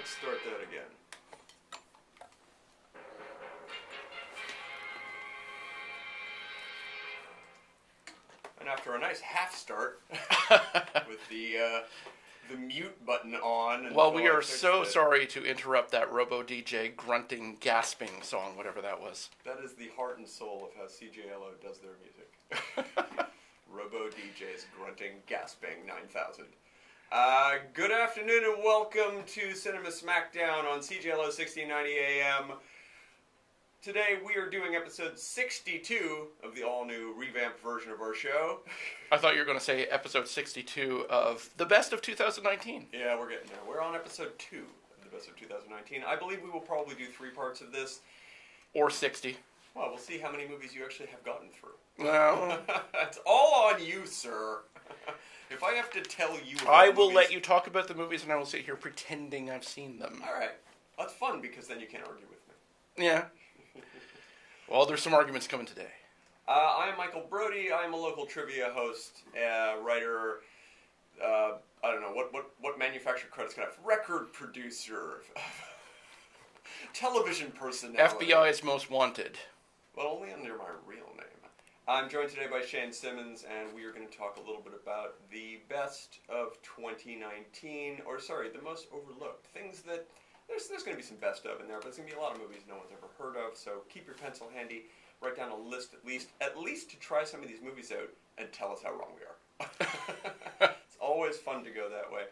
Let's start that again. And after a nice half start with the mute button on. Well, we are so sorry to interrupt that Robo DJ grunting, gasping song, whatever that was. That is the heart and soul of how CJLO does their music. Robo DJs grunting, gasping, 9,000. Good afternoon and welcome to Cinema Smackdown on CJLO 1690 AM. Today we are doing episode 62 of the all-new revamped version of our show. I thought you were going to say episode 62 of the best of 2019. Yeah, we're getting there. We're on episode 2 of the best of 2019. I believe we will probably do 3 parts of this. Or 60. Well, we'll see how many movies you actually have gotten through. Well, it's all on you, sir. If I have to tell you about I will movies, let you talk about the movies and I will sit here pretending I've seen them. Alright. That's fun because then you can't argue with me. Yeah. Well, there's some arguments coming today. I am Michael Brody. I am a local trivia host, writer, I don't know, what manufacturer credits can I have? Record producer, television personality. FBI's Most Wanted. Well, only under my real name. I'm joined today by Shane Simmons, and we are going to talk a little bit about the best of 2019, or sorry, the most overlooked. Things that, there's going to be some best of in there, but there's going to be a lot of movies no one's ever heard of, so keep your pencil handy, write down a list at least to try some of these movies out, and tell us how wrong we are. It's always fun to go that way.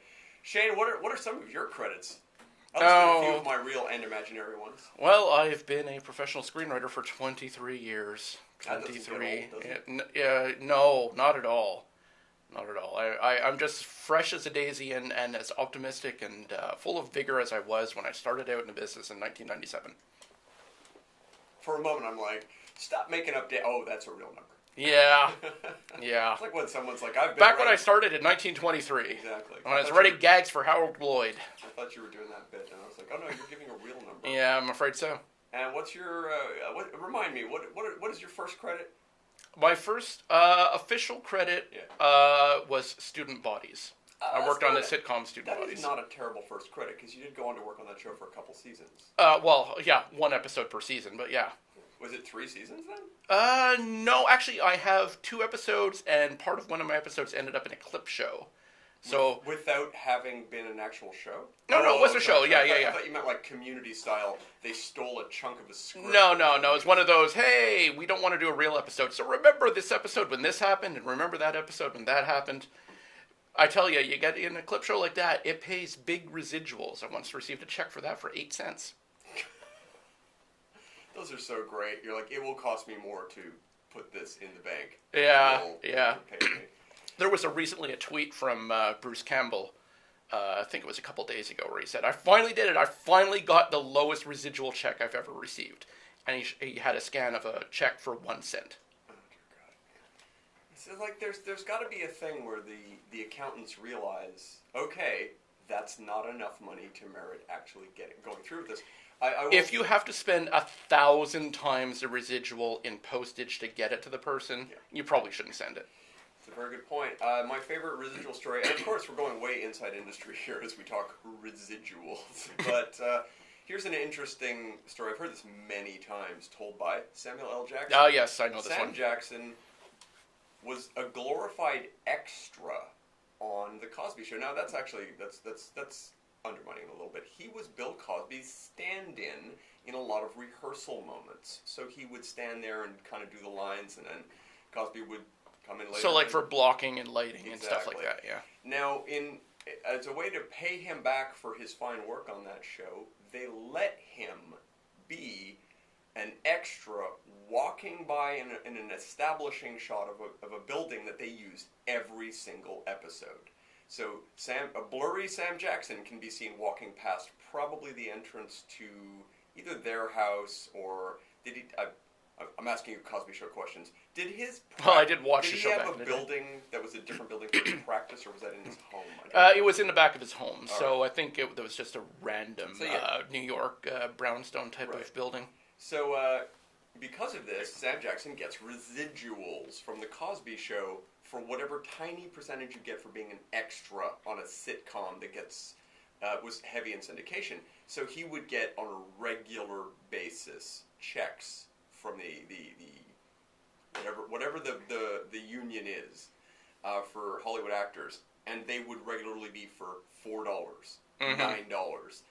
Shane, what are some of your credits? I'll list a few of my real and imaginary ones. Well, I've been a professional screenwriter for 23 years. 23. No, not at all. Not at all. I'm just fresh as a daisy and as optimistic and full of vigor as I was when I started out in the business in 1997. For a moment, I'm like, stop making up Oh, that's a real number. Yeah. Yeah. It's like when someone's like, I've been back when I started in 1923. Exactly. When I was writing gags for Harold Lloyd. I thought you were doing that bit, and I was like, oh no, you're giving a real number. Yeah, I'm afraid so. And what's your, remind me, what is your first credit? My first official credit was Student Bodies. I worked on the sitcom Student Bodies. That is not a terrible first credit, because you did go on to work on that show for a couple seasons. Well, yeah, 1 episode per season, but yeah. Was it 3 seasons then? No, actually, I have 2 episodes, and part of one of my episodes ended up in a clip show. So without having been an actual show? No, it was a show. Yeah. I thought you meant like Community style. They stole a chunk of a script. No. It's one of those, hey, we don't want to do a real episode, so remember this episode when this happened, and remember that episode when that happened. I tell you, you get in a clip show like that, it pays big residuals. I once received a check for that for 8 cents. Those are so great. You're like, it will cost me more to put this in the bank. Yeah. There was recently a tweet from Bruce Campbell, I think it was a couple days ago, where he said, I finally did it. I finally got the lowest residual check I've ever received. And he had a scan of a check for 1 cent. Oh, dear God. So, like, there's got to be a thing where the accountants realize, okay, that's not enough money to merit actually going through with this. If you have to spend 1,000 times the residual in postage to get it to the person, you probably shouldn't send it. That's a very good point. My favorite residual story, and of course we're going way inside industry here as we talk residuals, but here's an interesting story. I've heard this many times, told by Samuel L. Jackson. Oh, yes, I know this one. Sam Jackson was a glorified extra on The Cosby Show. Now that's undermining a little bit. He was Bill Cosby's stand-in a lot of rehearsal moments. So he would stand there and kind of do the lines, and then Cosby would come in later. So like for blocking and lighting and stuff like that, yeah. Now, as a way to pay him back for his fine work on that show, they let him be an extra walking by in an establishing shot of a building that they used every single episode. So a blurry Sam Jackson can be seen walking past probably the entrance to either their house or did he? I'm asking you Cosby Show questions. Did his? Well, I did watch the show back in the day. Did he have a building that was a different building for his practice, or was that in his home? It was in the back of his home, so I think it was just a random New York brownstone type of building. So because of this, Sam Jackson gets residuals from the Cosby Show for whatever tiny percentage you get for being an extra on a sitcom that gets was heavy in syndication. So he would get on a regular basis checks from the whatever the union is for Hollywood actors, and they would regularly be for $4, $9.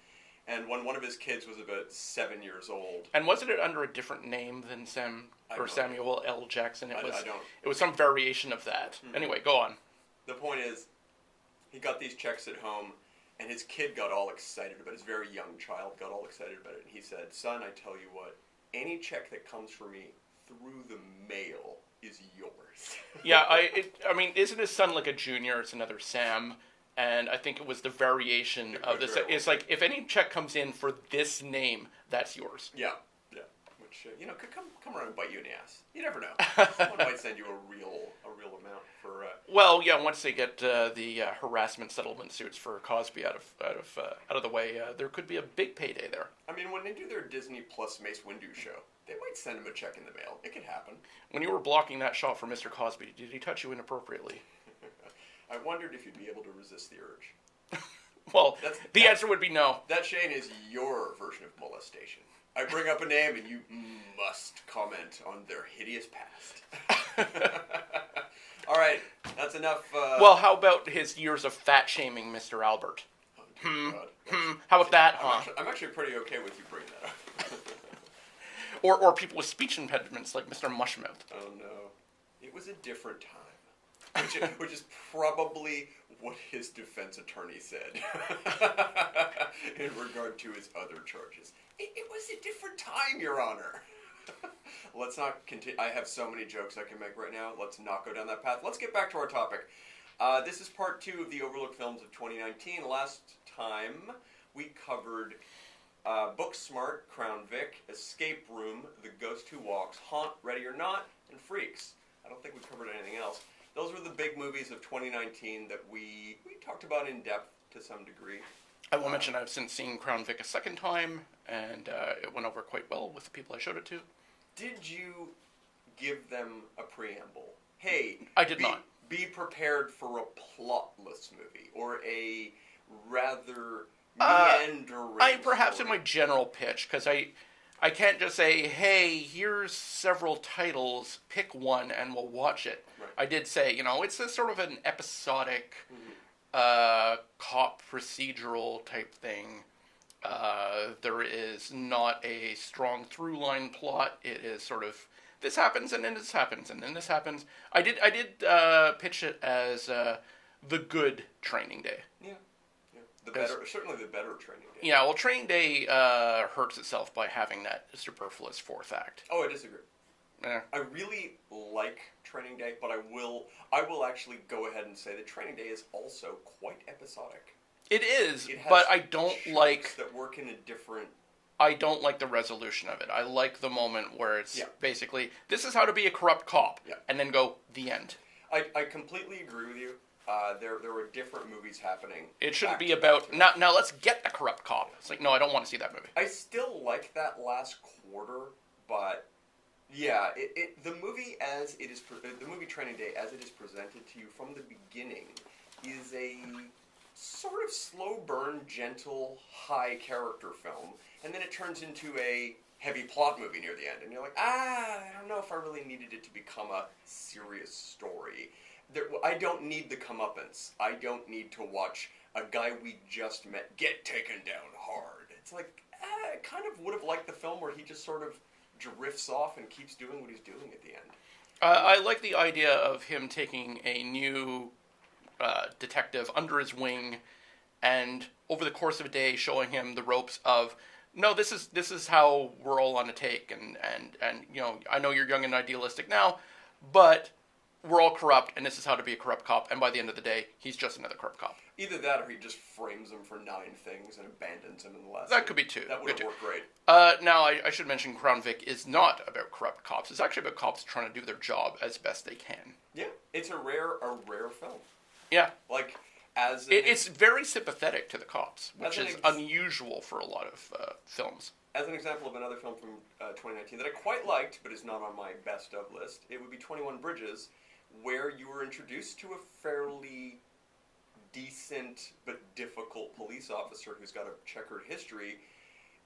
And when one of his kids was about 7 years old, and wasn't it under a different name than Samuel L. Jackson? I don't. It was some variation of that. Anyway, go on. The point is, he got these checks at home, and his kid got all excited about it. His very young child got all excited about it, and he said, "Son, I tell you what, any check that comes for me through the mail is yours." Yeah, I mean, isn't his son like a junior? It's another Sam. And I think it was the variation of this. It's like, if any check comes in for this name, that's yours. Yeah. Which, could come around and bite you in the ass. You never know. Someone might send you a real amount for... Well, yeah, once they get the harassment settlement suits for Cosby out of the way, there could be a big payday there. I mean, when they do their Disney Plus Mace Windu show, they might send him a check in the mail. It could happen. When you were blocking that shot for Mr. Cosby, did he touch you inappropriately? I wondered if you'd be able to resist the urge. Well, the answer would be no. That, Shane, is your version of molestation. I bring up a name and you must comment on their hideous past. All right, that's enough. Well, how about his years of fat-shaming Mr. Albert? God. How about that, huh? I'm actually pretty okay with you bringing that up. Or people with speech impediments like Mr. Mushmouth. Oh, no. It was a different time. Which is probably what his defense attorney said in regard to his other charges. It was a different time, Your Honor. Let's not continue. I have so many jokes I can make right now. Let's not go down that path. Let's get back to our topic. This is part 2 of the Overlooked Films of 2019. Last time we covered Booksmart, Crown Vic, Escape Room, The Ghost Who Walks, Haunt, Ready or Not, and Freaks. I don't think we covered anything else. Those were the big movies of 2019 that we talked about in depth to some degree. I will mention I've since seen Crown Vic a second time, and it went over quite well with the people I showed it to. Did you give them a preamble? Hey, I did not. Be prepared for a plotless movie, or a rather meandering perhaps story. in my general pitch, because I can't just say, hey, here's several titles, pick one and we'll watch it. Right. I did say, it's a sort of an episodic cop procedural type thing. There is not a strong through-line plot. It is sort of, this happens and then this happens and then this happens. I did pitch it as the good Training Day. Yeah. Certainly the better Training Day. Yeah, well, Training Day hurts itself by having that superfluous fourth act. Oh, I disagree. Yeah. I really like Training Day, but I will actually go ahead and say that Training Day is also quite episodic. It is, It has but I don't like that work in a different. I don't like the resolution of it. I like the moment where it's basically, this is how to be a corrupt cop, and then go, the end. I completely agree with you. There were different movies happening. It shouldn't be about, now let's get the corrupt cop. It's like, no, I don't want to see that movie. I still like that last quarter, but yeah, the movie as it is, the movie Training Day as it is presented to you from the beginning is a sort of slow burn, gentle, high character film, and then it turns into a heavy plot movie near the end, and you're like, I don't know if I really needed it to become a serious story. I don't need the comeuppance. I don't need to watch a guy we just met get taken down hard. It's like, I kind of would have liked the film where he just sort of drifts off and keeps doing what he's doing at the end. I like the idea of him taking a new detective under his wing, and over the course of a day showing him the ropes of, no, this is how we're all on a take, and I know you're young and idealistic now, but we're all corrupt, and this is how to be a corrupt cop, and by the end of the day, he's just another corrupt cop. Either that, or he just frames him for 9 things and abandons him in the last. That could be too. That would have worked great. Now, I should mention Crown Vic is not about corrupt cops. It's actually about cops trying to do their job as best they can. Yeah, it's a rare film. Yeah. Like, as it's very sympathetic to the cops, which is unusual for a lot of films. As an example of another film from 2019 that I quite liked, but is not on my best of list, it would be 21 Bridges, where you were introduced to a fairly decent but difficult police officer who's got a checkered history,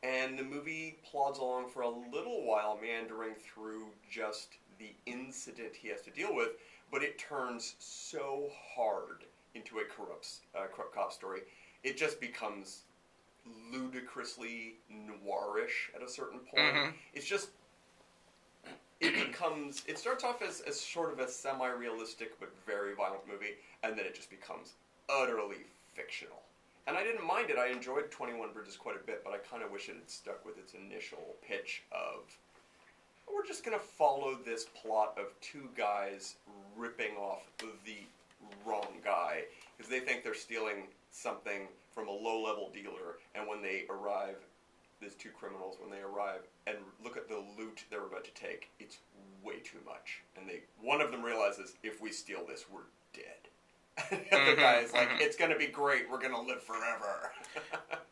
and the movie plods along for a little while, meandering through just the incident he has to deal with, but it turns so hard into a corrupt cop story. It just becomes ludicrously noirish at a certain point. Mm-hmm. It's just, it starts off as sort of a semi-realistic but very violent movie, and then it just becomes utterly fictional. And I didn't mind it. I enjoyed 21 Bridges quite a bit, but I kind of wish it had stuck with its initial pitch of, we're just going to follow this plot of two guys ripping off the wrong guy because they think they're stealing something from a low-level dealer, and when they arrive, these two criminals, when they arrive and look at the loot they're about to take, it's way too much. And one of them realizes, if we steal this, we're dead. The other guy is like, it's going to be great, we're going to live forever.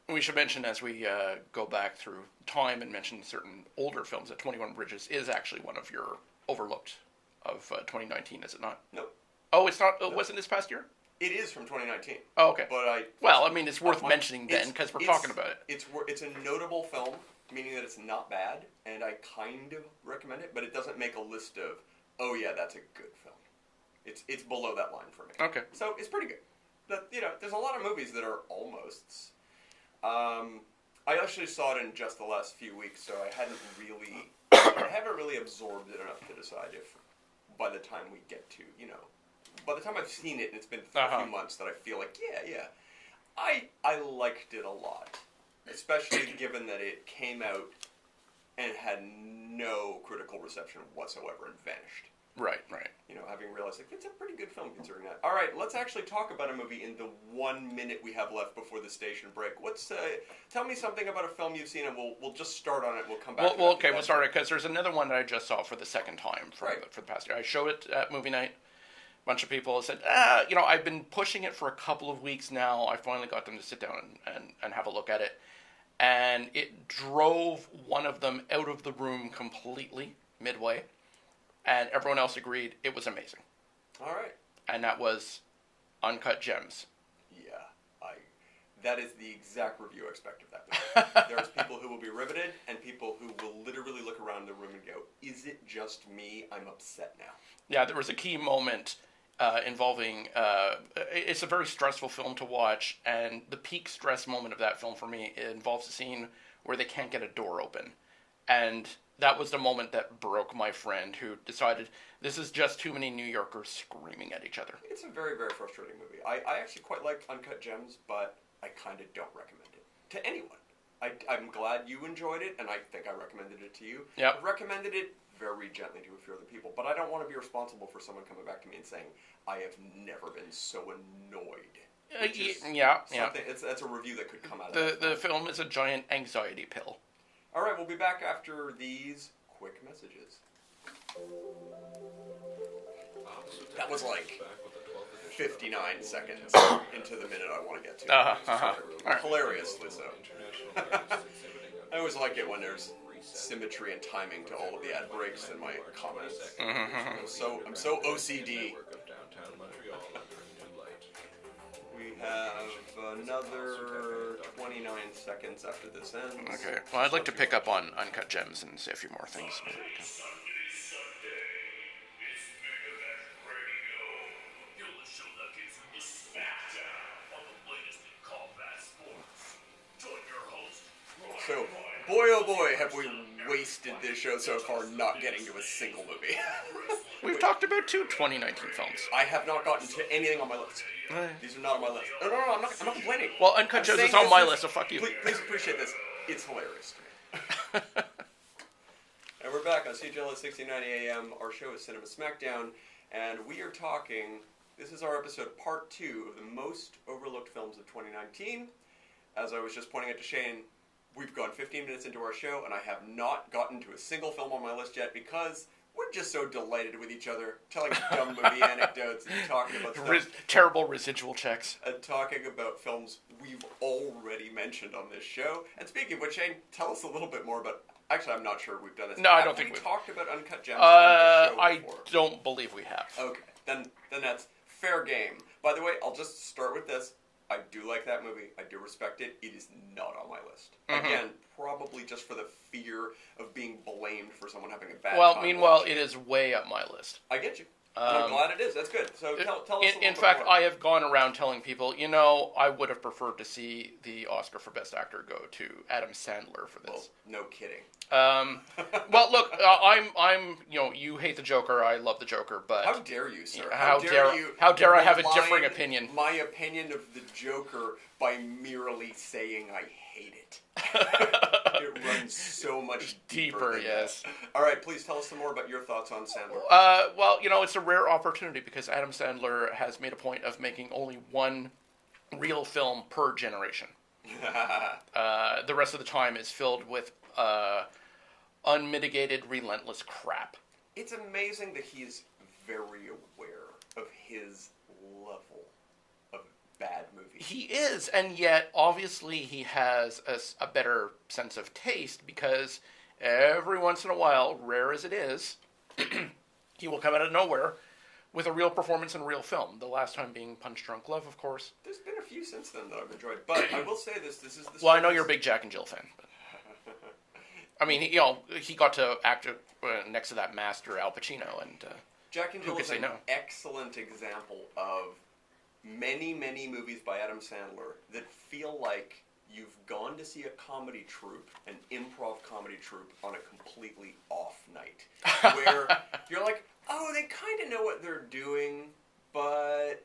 We should mention, as we go back through time and mention certain older films, that 21 Bridges is actually one of your overlooked of 2019, is it not? Nope. Oh, it's not? It Nope. wasn't this past year? It is from 2019. Oh, okay. But well, I mean, it's worth mentioning then, because we're talking about it. It's a notable film, meaning that it's not bad, and I kind of recommend it, but it doesn't make a list of, oh yeah, that's a good film. It's below that line for me. Okay. So it's pretty good. But, there's a lot of movies that are almosts. I actually saw it in just the last few weeks, so I haven't really absorbed it enough to decide if, by the time we get to, by the time I've seen it and it's been a few months, that I feel like, yeah, I liked it a lot, especially given that it came out and had no critical reception whatsoever and vanished. Right. Having realized, it's a pretty good film considering that. All right, let's actually talk about a movie in the 1 minute we have left before the station break. Tell me something about a film you've seen, and we'll just start on it. We'll come back. We'll start it, because there's another one that I just saw for the second time for the past year. I showed it at movie night. A bunch of people said, I've been pushing it for a couple of weeks now. I finally got them to sit down and have a look at it. And it drove one of them out of the room completely midway. And everyone else agreed it was amazing. All right. And that was Uncut Gems. Yeah, that is the exact review I expect of that movie. There's people who will be riveted, and people who will literally look around the room and go, is it just me? I'm upset now. Yeah, there was a key moment involving, it's a very stressful film to watch, and the peak stress moment of that film for me involves a scene where they can't get a door open. And that was the moment that broke my friend, who decided this is just too many New Yorkers screaming at each other. It's a very, very frustrating movie. I actually quite liked Uncut Gems, but I kind of don't recommend it to anyone. I'm glad you enjoyed it, and I think I recommended it to you. Yep. I've recommended it very gently to a few other people, but I don't want to be responsible for someone coming back to me and saying, I have never been so annoyed. Yeah. That's a review that could come out of that. The film is a giant anxiety pill. All right, we'll be back after these quick messages. That was like 59 seconds into the minute I want to get to. Right. Hilariously so. I always like it when there's symmetry and timing to all of the ad breaks in my comments. I'm so OCD. We have another 29 seconds after this ends. Okay. Well, I'd like to pick up on Uncut Gems and say a few more things. Sunday, it's Big Event Radio. The only show that gives you the Smackdown on the latest in combat sports. Join your host, So, boy oh boy, have we wasted this show so far not getting to a single movie. We've talked about 2 2019 films. I have not gotten to anything on my list. These are not on my list. No, I'm not complaining. Well, Uncut Gems is on my list, so fuck you. Please appreciate this. It's hilarious to me. And we're back on CGL at 1690 AM. Our show is Cinema Smackdown, and we are talking, this is our episode part 2 of the most overlooked films of 2019. As I was just pointing out to Shane, we've gone 15 minutes into our show, and I have not gotten to a single film on my list yet because we're just so delighted with each other, telling dumb movie anecdotes and talking about stuff. Terrible residual checks. And talking about films we've already mentioned on this show. And speaking of which, Shane, tell us a little bit more about... Actually, I'm not sure we've done this. No, I don't think we've talked about Uncut Gems on the show I before? don't believe we have. Okay, then that's fair game. By the way, I'll just start with this. I do like that movie. I do respect it. It is not on my list. Again, probably just for the fear of being blamed for someone having a bad time. Well, meanwhile, it is way up my list. I get you. And I'm glad it is. That's good. So tell us a little In bit fact, more. I have gone around telling people, I would have preferred to see the Oscar for Best Actor go to Adam Sandler for this. Well, no kidding. Well, look, you hate the Joker. I love the Joker, but How dare you, sir? How dare I have a differing opinion? My opinion of the Joker by merely saying I hate it. It runs so much deeper than yes. that. All right, please tell us some more about your thoughts on Sandler. Well, it's a rare opportunity because Adam Sandler has made a point of making only one real film per generation. The rest of the time is filled with unmitigated, relentless crap. It's amazing that he's very aware of his level of bad movies. He is, and yet, obviously, he has a better sense of taste because every once in a while, rare as it is, he will come out of nowhere with a real performance in a real film. The last time being Punch Drunk Love, of course. There's been a few since then that I've enjoyed, but I will say this is the... Well, I know you're a big Jack and Jill fan. But I mean, he got to act next to that master Al Pacino, and Jack and Jill is an no? excellent example of many, many movies by Adam Sandler that feel like you've gone to see a comedy troupe, an improv comedy troupe, on a completely off night. Where you're like, oh, they kind of know what they're doing, but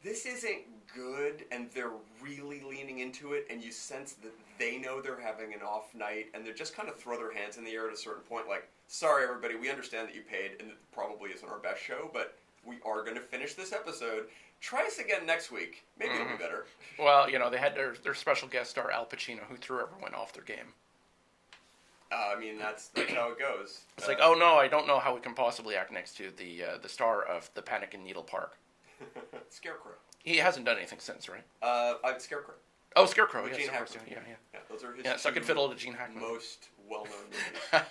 this isn't good, and they're really leaning into it, and you sense that they know they're having an off night, and they just kind of throw their hands in the air at a certain point, like, sorry everybody, we understand that you paid, and it probably isn't our best show, but we are going to finish this episode. Try us again next week. Maybe it'll be better. Well, they had their special guest star Al Pacino, who threw everyone off their game. I mean, that's how it goes. It's like, oh no, I don't know how we can possibly act next to the star of The Panic in Needle Park. Scarecrow. He hasn't done anything since, right? Scarecrow. Oh, Scarecrow. With yes, Gene of course. Hackman. Yeah. Those are his Suck and Fiddle to Gene Hackman. most well-known movies.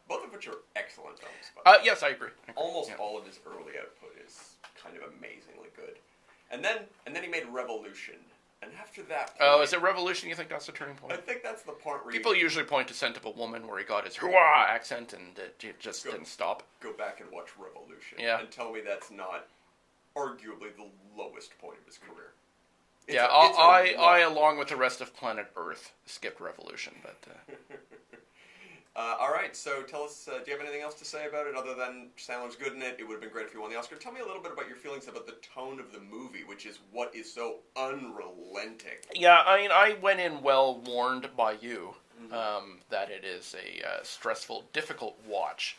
Both of which are excellent films. But Yes, I agree. almost all of his early output is kind of amazingly good. And then he made Revolution. And after that point, Oh, is it Revolution? You think that's the turning point? I think that's the part where People usually point to Scent of a Woman, where he got his hurrah accent, and it just didn't stop. go back and watch Revolution. Yeah. And tell me that's not arguably the lowest point of his career. I, along with the rest of planet Earth, skipped Revolution, but... All right, so tell us, do you have anything else to say about it other than Sandler's good in it? It would have been great if he won the Oscar. Tell me a little bit about your feelings about the tone of the movie, which is what is so unrelenting. Yeah, I mean, I went in well warned by you that it is a stressful, difficult watch.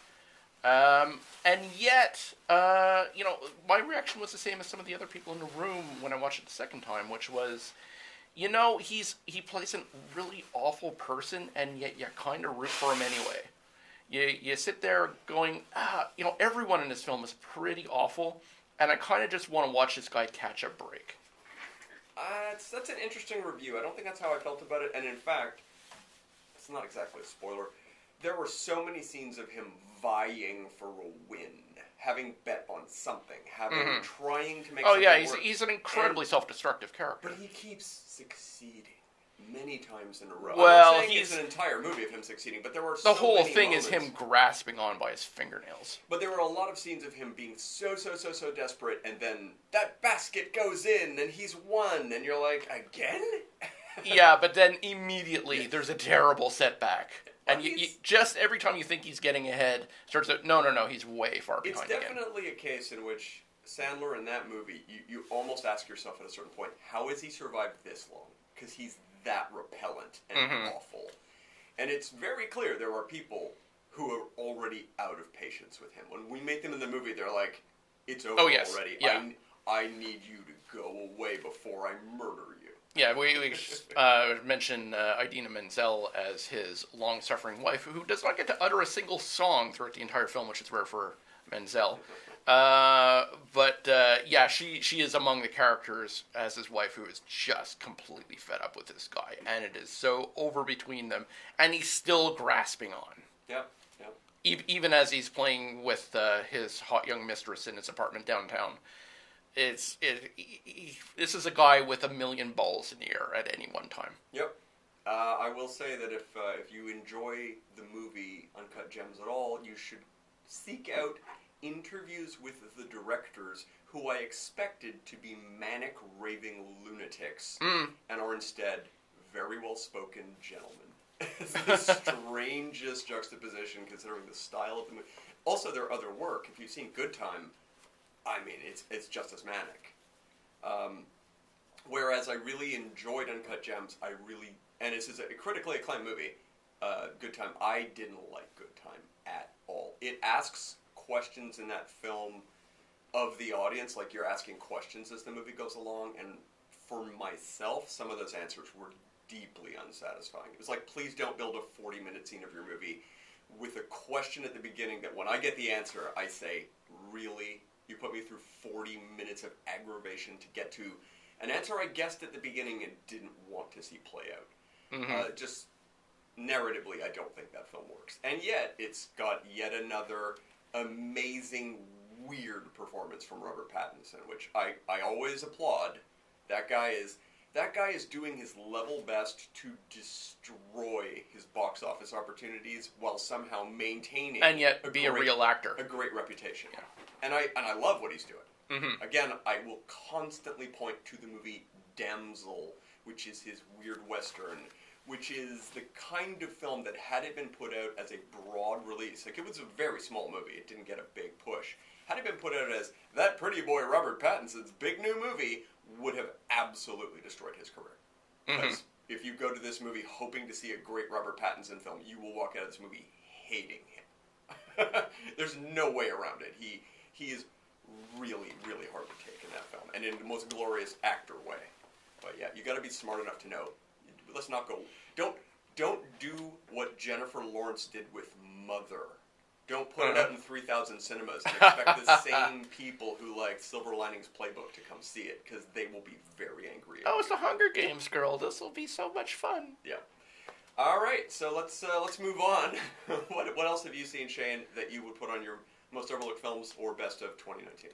And yet, my reaction was the same as some of the other people in the room when I watched it the second time, which was... he plays a really awful person, and yet you kind of root for him anyway. You sit there going, everyone in this film is pretty awful, and I kind of just want to watch this guy catch a break. That's an interesting review. I don't think that's how I felt about it, and in fact, it's not exactly a spoiler. There were so many scenes of him vying for a win, having bet on something, trying to make something work. He's an incredibly self-destructive character. But he keeps succeeding many times in a row. Well, I'm not saying it's an entire movie of him succeeding, but there were the so whole many thing moments. is him grasping on by his fingernails. But there were a lot of scenes of him being so desperate, and then that basket goes in, and he's won, and you're like, again? Yeah, but then immediately there's a terrible setback. And you just every time you think he's getting ahead, starts to, no, he's way far behind again. It's definitely a case in which Sandler in that movie, you almost ask yourself at a certain point, how has he survived this long? Because he's that repellent and awful. And it's very clear there are people who are already out of patience with him. When we meet them in the movie, they're like, it's over already. Yeah. I need you to go away before I murder you. Yeah, we mention Idina Menzel as his long-suffering wife, who does not get to utter a single song throughout the entire film, which is rare for Menzel. But she is among the characters as his wife who is just completely fed up with this guy, and it is so over between them, and he's still grasping on. Yep. Even as he's playing with his hot young mistress in his apartment downtown. this is a guy with a million balls in the air at any one time. Yep. I will say that if you enjoy the movie Uncut Gems at all, you should seek out interviews with the directors, who I expected to be manic, raving lunatics, and are instead very well-spoken gentlemen. It's the strangest juxtaposition considering the style of the movie. Also, their other work, if you've seen Good Time, I mean, it's just as manic. Whereas I really enjoyed Uncut Gems, and this is a critically acclaimed movie, Good Time, I didn't like Good Time at all. It asks questions in that film of the audience, like you're asking questions as the movie goes along, and for myself, some of those answers were deeply unsatisfying. It was like, please don't build a 40-minute scene of your movie with a question at the beginning that when I get the answer, I say, really? You put me through 40 minutes of aggravation to get to an answer I guessed at the beginning and didn't want to see play out. Just narratively, I don't think that film works. And yet, it's got yet another amazing, weird performance from Robert Pattinson, which I always applaud. That guy is doing his level best to destroy his box office opportunities while somehow maintaining and yet a real actor, a great reputation. Yeah. And I love what he's doing. Again, I will constantly point to the movie Damsel, which is his weird western, which is the kind of film that had it been put out as a broad release, like it was a very small movie, it didn't get a big push. Had it been put out as that pretty boy Robert Pattinson's big new movie, would have absolutely destroyed his career. Because if you go to this movie hoping to see a great Robert Pattinson film, you will walk out of this movie hating him. There's no way around it. He is really, really hard to take in that film, and in the most glorious actor way. But yeah, you got to be smart enough to know. Let's not go. Don't do what Jennifer Lawrence did with Mother. Don't put it out in 3,000 cinemas and expect the same people who like Silver Linings Playbook to come see it, because they will be very angry. Oh, it's the Hunger Games, girl. This will be so much fun. Yeah. All right, so let's move on. What else have you seen, Shane, that you would put on your most overlooked films or best of 2019?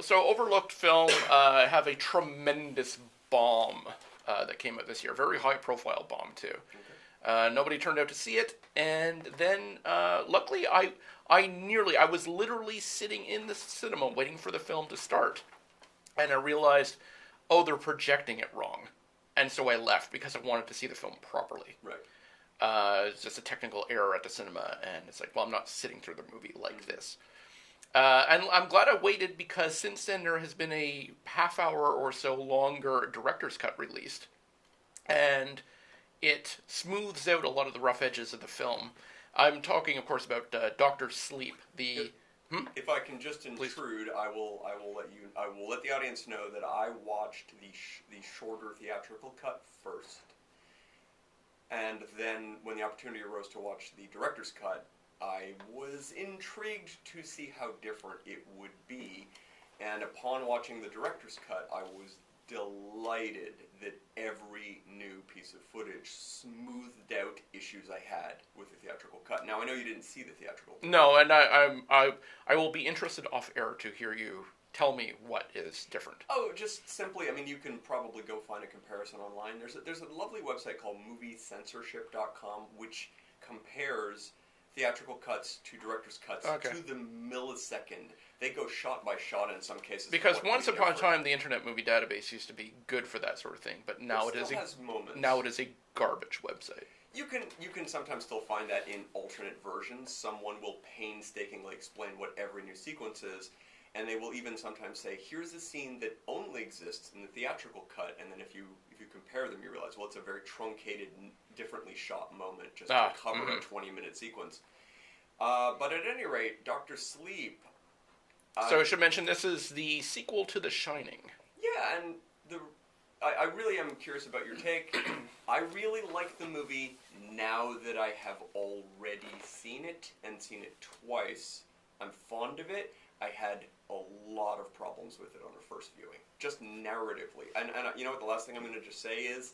So overlooked film, have a tremendous bomb that came out this year. Very high-profile bomb too. Okay. Nobody turned out to see it, and then luckily I was literally sitting in the cinema waiting for the film to start, and I realized, oh, they're projecting it wrong, and so I left because I wanted to see the film properly. Right. It's just a technical error at the cinema, and it's like, well, I'm not sitting through the movie like this. And I'm glad I waited, because since then there has been a half hour or so longer director's cut released, and it smooths out a lot of the rough edges of the film. I'm talking, of course, about Dr. Sleep. If I can just intrude, I will let the audience know that I watched the shorter theatrical cut first, and then when the opportunity arose to watch the director's cut, I was intrigued to see how different it would be, and upon watching the director's cut, I was delighted that every new piece of footage smoothed out issues I had with the theatrical cut. Now, I know you didn't see the theatrical cut. No, and I will be interested off air to hear you tell me what is different. Oh, just simply, I mean, you can probably go find a comparison online. There's a lovely website called moviecensorship.com, which compares theatrical cuts to director's cuts to the millisecond. They go shot by shot in some cases. Because once upon a time, the Internet Movie Database used to be good for that sort of thing, but now it is a garbage website. You can sometimes still find that in alternate versions. Someone will painstakingly explain what every new sequence is, and they will even sometimes say, here's a scene that only exists in the theatrical cut, and then if you compare them, you realize, well, it's a very truncated, differently shot moment just to cover a 20-minute sequence. But at any rate, Dr. Sleep... so I should mention, this is the sequel to The Shining. Yeah, and I really am curious about your take. I really like the movie now that I have already seen it, and seen it twice. I'm fond of it. I had a lot of problems with it on the first viewing, just narratively. And you know what, the last thing I'm going to just say is,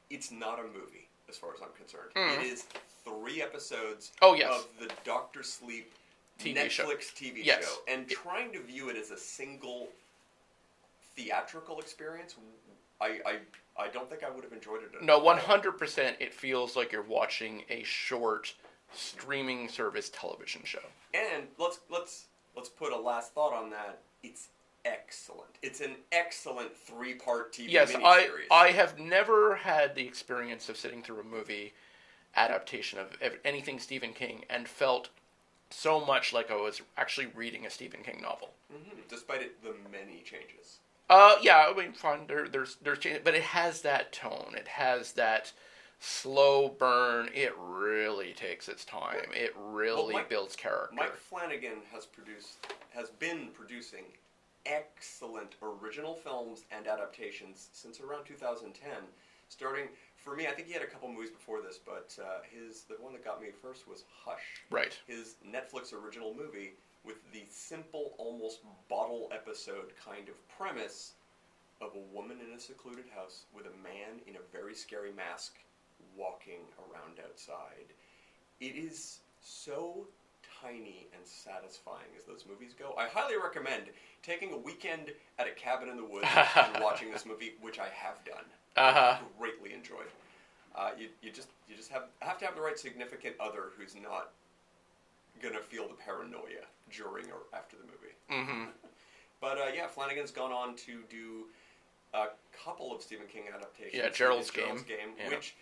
it's not a movie, as far as I'm concerned. It is 3 episodes of the Dr. Sleep Netflix TV show. And trying to view it as a single theatrical experience, I don't think I would have enjoyed it. No, 100%. It feels like you're watching a short streaming service television show. And let's put a last thought on that. It's excellent. It's an excellent 3-part TV miniseries. I have never had the experience of sitting through a movie adaptation of anything Stephen King and felt so much like I was actually reading a Stephen King novel. Mm-hmm. Despite the many changes. Yeah, I mean, fine. There's changes, but it has that tone. It has that slow burn. It really takes its time. It really builds character. Mike Flanagan has been producing excellent original films and adaptations since around 2010. Starting, for me, I think he had a couple movies before this, but the one that got me first was Hush. Right. His Netflix original movie with the simple, almost bottle episode kind of premise of a woman in a secluded house with a man in a very scary mask walking around outside. It is so tiny and satisfying as those movies go. I highly recommend taking a weekend at a cabin in the woods and watching this movie, which I have done. Greatly enjoyed. You just have to have the right significant other who's not gonna feel the paranoia during or after the movie. Mm-hmm. But yeah, Flanagan's gone on to do a couple of Stephen King adaptations. Yeah, Gerald's Game, yeah. Which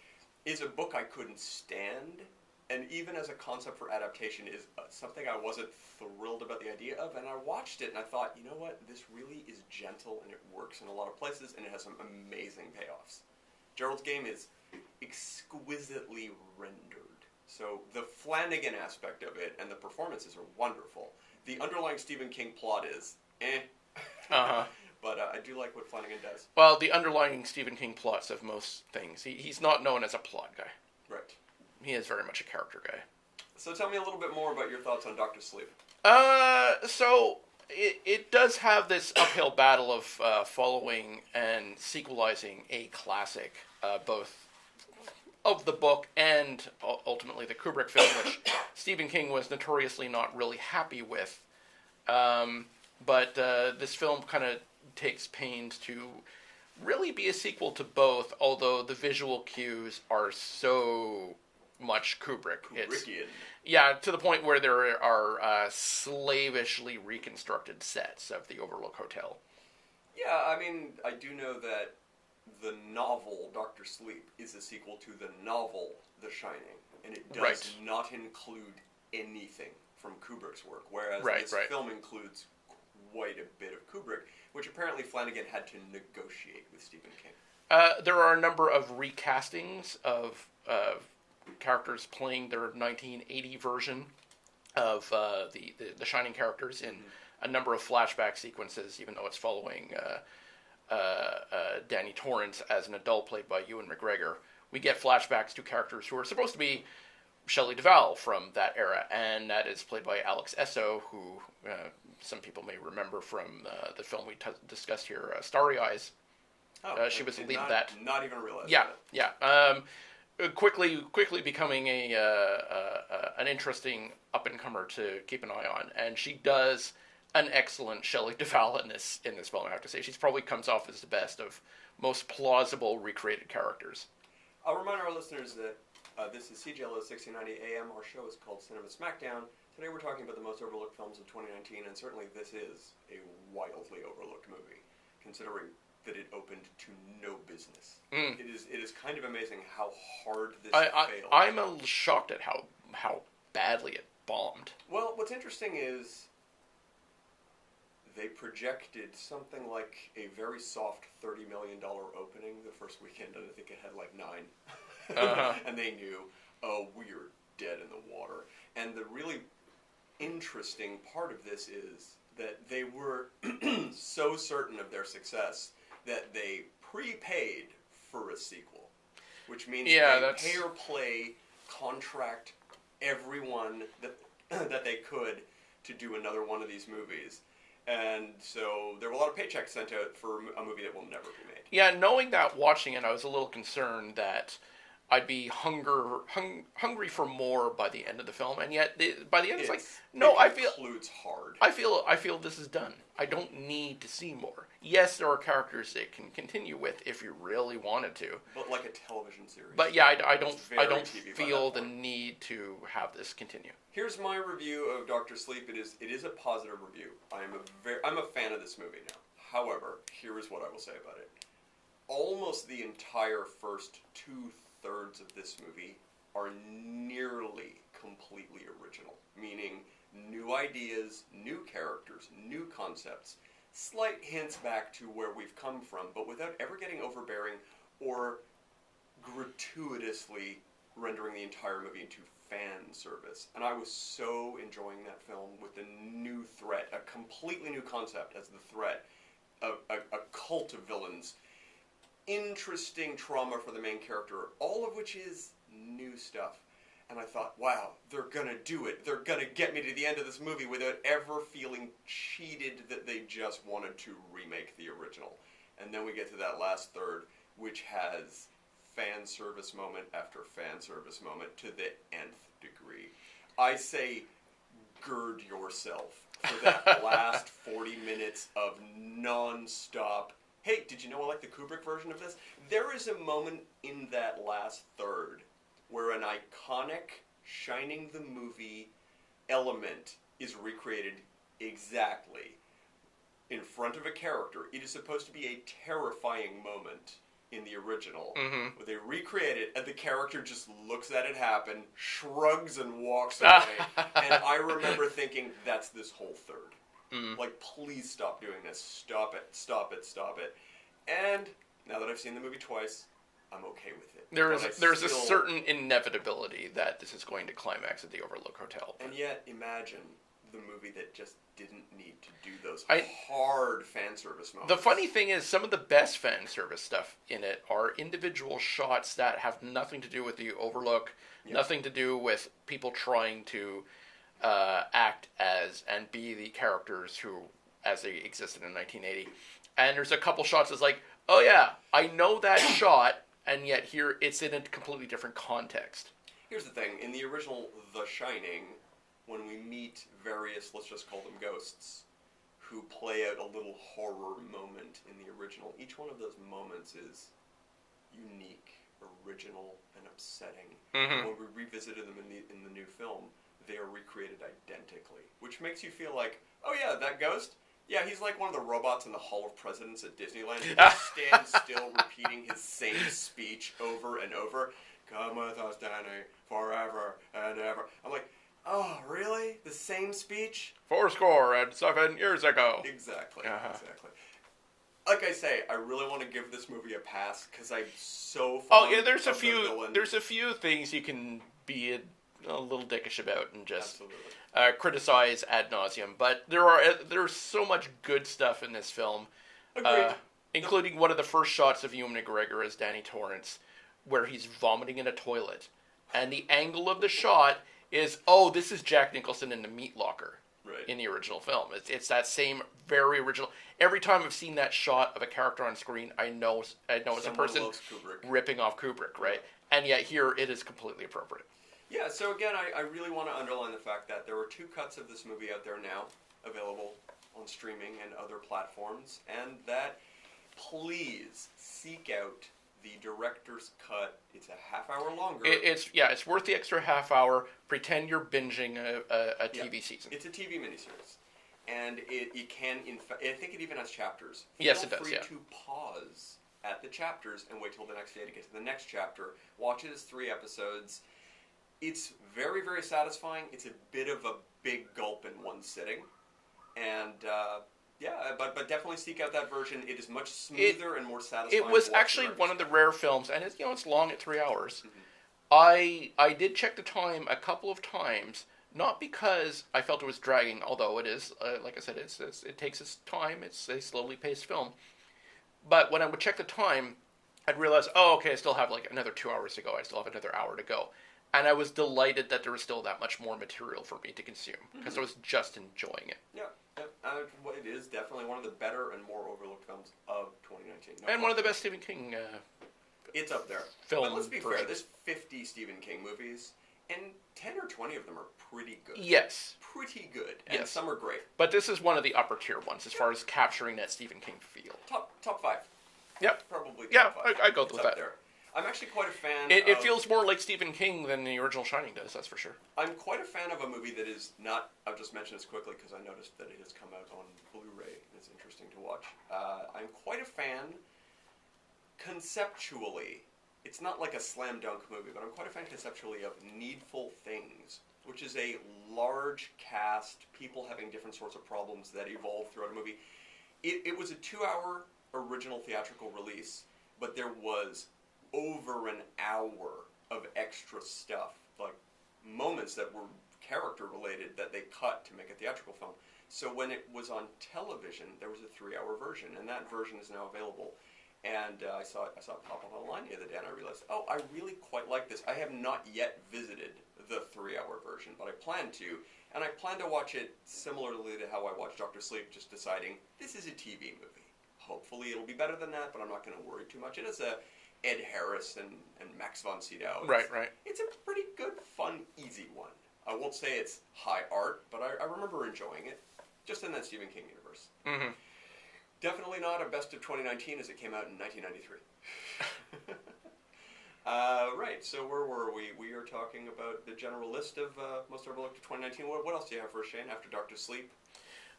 is a book I couldn't stand, and even as a concept for adaptation is something I wasn't thrilled about the idea of, and I watched it and I thought, you know what, this really is gentle and it works in a lot of places and it has some amazing payoffs. Gerald's Game is exquisitely rendered. So the Flanagan aspect of it and the performances are wonderful. The underlying Stephen King plot is but I do like what Flanagan does. Well, the underlying Stephen King plots of most things. He's not known as a plot guy. Right. He is very much a character guy. So tell me a little bit more about your thoughts on Dr. Sleep. So it does have this uphill battle of following and sequelizing a classic, both of the book and ultimately the Kubrick film, which Stephen King was notoriously not really happy with. But this film kind of takes pains to really be a sequel to both, although the visual cues are so much Kubrick. Kubrickian. Yeah, to the point where there are slavishly reconstructed sets of the Overlook Hotel. Yeah, I mean, I do know that the novel, Dr. Sleep, is a sequel to the novel, The Shining, and it does not include anything from Kubrick's work, whereas this film includes quite a bit of Kubrick, which apparently Flanagan had to negotiate with Stephen King. There are a number of recastings of characters playing their 1980 version of the Shining characters in a number of flashback sequences, even though it's following Danny Torrance as an adult played by Ewan McGregor. We get flashbacks to characters who are supposed to be Shelley Duvall from that era, and that is played by Alex Esso, who some people may remember from the film we discussed here, Starry Eyes. She was the lead of that. Not even realized. Yeah. Quickly becoming an interesting up and comer to keep an eye on, and she does an excellent Shelley Duvall in this film. I have to say, she probably comes off as the best of most plausible recreated characters. I'll remind our listeners that this is CJLO 1690 AM. Our show is called Cinema Smackdown. Today we're talking about the most overlooked films of 2019, and certainly this is a wildly overlooked movie, considering that it opened to no business. It is kind of amazing how hard this failed. I'm shocked at how badly it bombed. Well, what's interesting is they projected something like a very soft $30 million opening the first weekend, and I think it had like 9. And they knew, we're dead in the water. And the really interesting part of this is that they were so certain of their success that they prepaid for a sequel, which means they pay or play contract everyone that they could to do another one of these movies. And so there were a lot of paychecks sent out for a movie that will never be made. Yeah, knowing that, watching it, I was a little concerned that I'd be hungry for more by the end of the film, and yet by the end it's like, no, I concludes hard. I feel this is done. I don't need to see more. Yes, there are characters it can continue with if you really wanted to. But like a television series. But yeah, I don't TV feel the need to have this continue. Here's my review of Dr. Sleep. It is a positive review. I'm a fan of this movie now. However, here is what I will say about it. Almost the entire first 2/3 of this movie are nearly completely original, meaning new ideas, new characters, new concepts, slight hints back to where we've come from, but without ever getting overbearing or gratuitously rendering the entire movie into fan service. And I was so enjoying that film with the new threat, a completely new concept as the threat, a cult of villains, interesting trauma for the main character, all of which is new stuff. And I thought, wow, they're gonna do it. They're gonna get me to the end of this movie without ever feeling cheated that they just wanted to remake the original. And then we get to that last third, which has fan service moment after fan service moment to the nth degree. I say, gird yourself for that last 40 minutes of non-stop. Hey, did you know I like the Kubrick version of this? There is a moment in that last third where an iconic Shining the movie element is recreated exactly in front of a character. It is supposed to be a terrifying moment in the original, where they recreate it, and the character just looks at it happen, shrugs, and walks away. And I remember thinking, that's this whole third. Like, please stop doing this. Stop it. Stop it. Stop it. And now that I've seen the movie twice, I'm okay with it. There's a certain inevitability that this is going to climax at the Overlook Hotel. And yet, imagine the movie that just didn't need to do those hard fan service moments. The funny thing is, some of the best fan service stuff in it are individual shots that have nothing to do with the Overlook, nothing to do with people trying to act as and be the characters who, as they existed in 1980. And there's a couple shots that's like, oh yeah, I know that shot, and yet here it's in a completely different context. Here's the thing, in the original The Shining, when we meet various, let's just call them ghosts, who play out a little horror moment in the original, each one of those moments is unique, original, and upsetting. And when we revisited them in the new film, they are recreated identically, which makes you feel like, oh yeah, that ghost? Yeah, he's like one of the robots in the Hall of Presidents at Disneyland. He just stands still repeating his same speech over and over. Come with us, Danny, forever and ever. I'm like, oh, really? The same speech? 7 years ago. Exactly, exactly. Like I say, I really want to give this movie a pass because I'm so fond of there's the villain. There's a few things you can be a little dickish about and just Absolutely. Criticize ad nauseum, but there's so much good stuff in this film, including one of the first shots of Ewan McGregor as Danny Torrance, where he's vomiting in a toilet, and the angle of the shot is, oh, this is Jack Nicholson in the meat locker in the original film. It's that same very original. Every time I've seen that shot of a character on screen, I know it's a person ripping off Kubrick, right? And yet here it is completely appropriate. Yeah, so again, I really want to underline the fact that there are 2 cuts of this movie out there now, available on streaming and other platforms, and that please seek out the director's cut. It's a half hour longer. It's worth the extra half hour. Pretend you're binging a TV season. It's a TV miniseries, and it can, I think it even has chapters. Yes, it does. Feel free to pause at the chapters and wait till the next day to get to the next chapter. Watch it as 3 episodes. It's very, very satisfying. It's a bit of a big gulp in one sitting. And, but definitely seek out that version. It is much smoother and more satisfying. It was actually one of the rare films, and it's long at 3 hours. I did check the time a couple of times, not because I felt it was dragging, although it is, like I said, it takes its time. It's a slowly paced film. But when I would check the time, I'd realize, oh, okay, I still have like another 2 hours to go. I still have another hour to go. And I was delighted that there was still that much more material for me to consume, because I was just enjoying it. Yeah, it is definitely one of the better and more overlooked films of 2019. And one of the best Stephen King It's up there. film. But let's be fair, version. there's 50 Stephen King movies, and 10 or 20 of them are pretty good. Yes. Pretty good. And Yes. some are great. But this is one of the upper tier ones as far as capturing that Stephen King feel. Top 5. Yep. Probably top Yeah, 5. I go It's with up that. there. I'm actually quite a fan It of... feels more like Stephen King than the original Shining does, that's for sure. I'm quite a fan of a movie that is not... I'll just mention this quickly because I noticed that it has come out on Blu-ray and it's interesting to watch. I'm quite a fan conceptually. It's not like a slam dunk movie, but I'm quite a fan conceptually of Needful Things, which is a large cast, people having different sorts of problems that evolve throughout a movie. It was a 2-hour original theatrical release, but there was over an hour of extra stuff, like moments that were character related that they cut to make a theatrical film. So when it was on television, there was a 3-hour version, and that version is now available. And I saw it pop up online the other day, and I realized, oh, I really quite like this. I have not yet visited the 3-hour version, but I plan to. And I plan to watch it similarly to how I watched Dr. Sleep, just deciding, this is a TV movie. Hopefully it'll be better than that, but I'm not going to worry too much. It has Ed Harris and Max von Sydow. Right. It's a pretty good, fun, easy one. I won't say it's high art, but I remember enjoying it, just in that Stephen King universe. Mm-hmm. Definitely not a best of 2019 as it came out in 1993. Right, so where were we? We are talking about the general list of most overlooked of 2019. What else do you have for us, Shane, after Dr. Sleep?